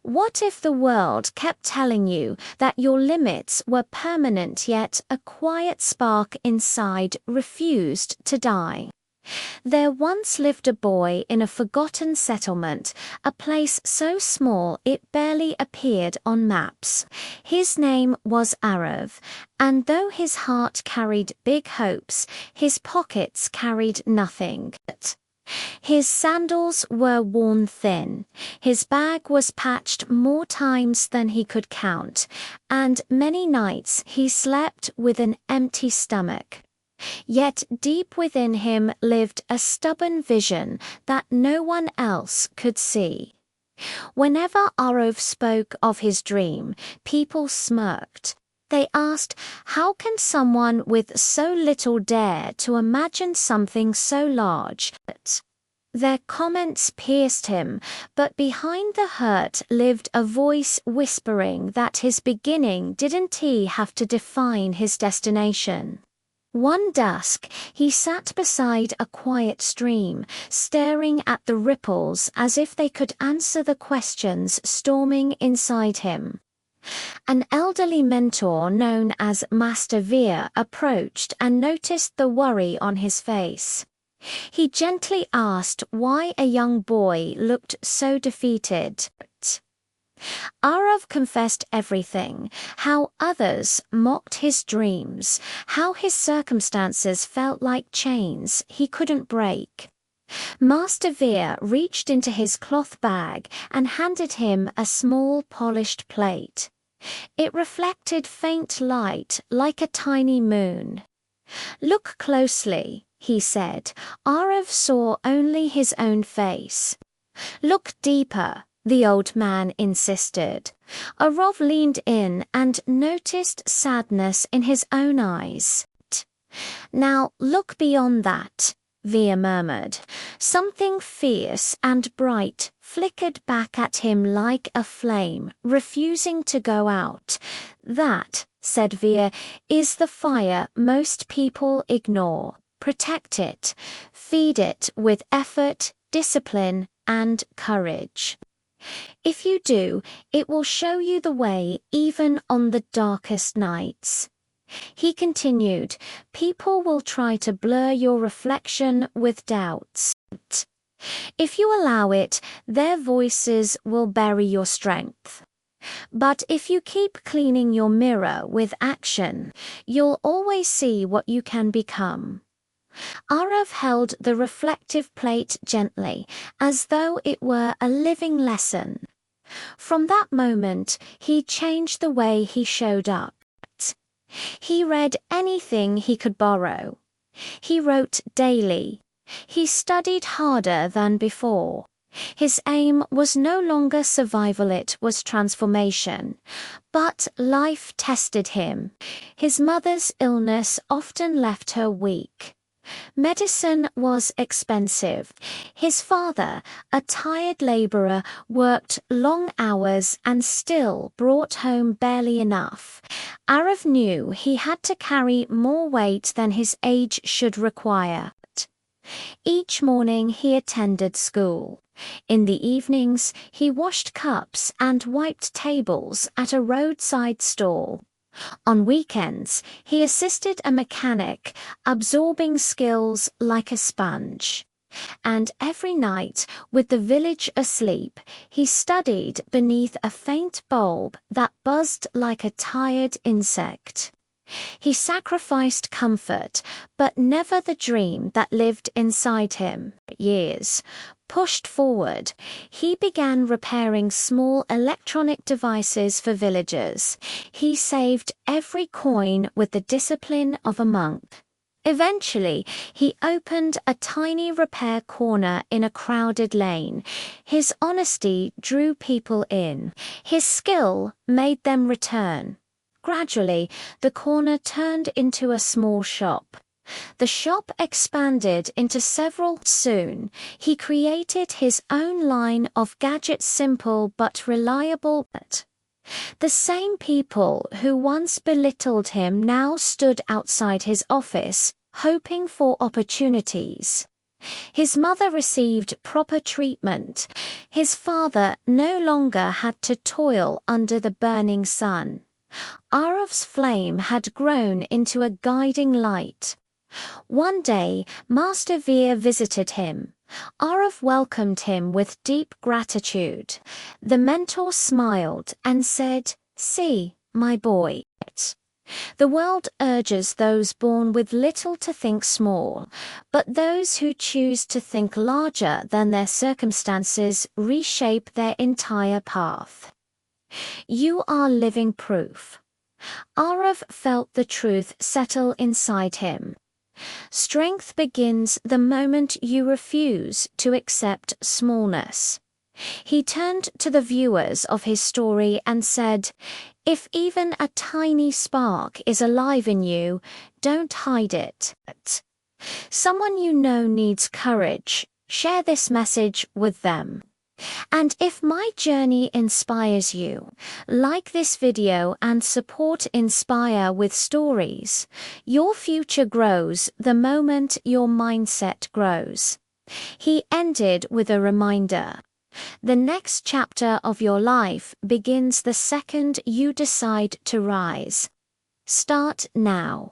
What if the world kept telling you that your limits were permanent, yet a quiet spark inside refused to die? There once lived a boy in a forgotten settlement, a place so small it barely appeared on maps. His name was Aarav, and though his heart carried big hopes, his pockets carried nothing. His sandals were worn thin, his bag was patched more times than he could count, and many nights he slept with an empty stomach. Yet deep within him lived a stubborn vision that no one else could see. Whenever Aarav spoke of his dream, people smirked. They asked, how can someone with so little dare to imagine something so large? Their comments pierced him, but behind the hurt lived a voice whispering that his beginning didn't have to define his destination. One dusk, he sat beside a quiet stream, staring at the ripples as if they could answer the questions storming inside him. An elderly mentor known as Master Veer approached and noticed the worry on his face. He gently asked why a young boy looked so defeated. Aarav confessed everything, how others mocked his dreams, how his circumstances felt like chains he couldn't break. Master Veer reached into his cloth bag and handed him a small polished plate. It reflected faint light like a tiny moon. "Look closely," he said. Aarav saw only his own face. "Look deeper," the old man insisted. Aarav leaned in and noticed sadness in his own eyes. "Now look beyond that," Veer murmured. Something fierce and bright flickered back at him like a flame, refusing to go out. "That," said Veer, "is the fire most people ignore. Protect it. Feed it with effort, discipline, and courage. If you do, it will show you the way even on the darkest nights." He continued, "People will try to blur your reflection with doubts. If you allow it, their voices will bury your strength. But if you keep cleaning your mirror with action, you'll always see what you can become." Aarav held the reflective plate gently, as though it were a living lesson. From that moment, he changed the way he showed up. He read anything he could borrow. He wrote daily. He studied harder than before. His aim was no longer survival, it was transformation. But life tested him. His mother's illness often left her weak. Medicine was expensive. His father, a tired laborer, worked long hours and still brought home barely enough. Aarav knew he had to carry more weight than his age should require. Each morning he attended school. In the evenings, he washed cups and wiped tables at a roadside stall. On weekends, he assisted a mechanic, absorbing skills like a sponge. And every night, with the village asleep, he studied beneath a faint bulb that buzzed like a tired insect. He sacrificed comfort, but never the dream that lived inside him. Years pushed forward, he began repairing small electronic devices for villagers. He saved every coin with the discipline of a monk. Eventually, he opened a tiny repair corner in a crowded lane. His honesty drew people in. His skill made them return. Gradually, the corner turned into a small shop. The shop expanded into several. Soon, he created his own line of gadgets, simple but reliable. The same people who once belittled him now stood outside his office, hoping for opportunities. His mother received proper treatment. His father no longer had to toil under the burning sun. Aarav's flame had grown into a guiding light. One day, Master Veer visited him. Aarav welcomed him with deep gratitude. The mentor smiled and said, "See, my boy. The world urges those born with little to think small, but those who choose to think larger than their circumstances reshape their entire path. You are living proof." Aarav felt the truth settle inside him. Strength begins the moment you refuse to accept smallness. He turned to the viewers of his story and said, "If even a tiny spark is alive in you, don't hide it. Someone you know needs courage. Share this message with them. And if my journey inspires you, like this video and support Inspire with stories. Your future grows the moment your mindset grows." He ended with a reminder. The next chapter of your life begins the second you decide to rise. Start now.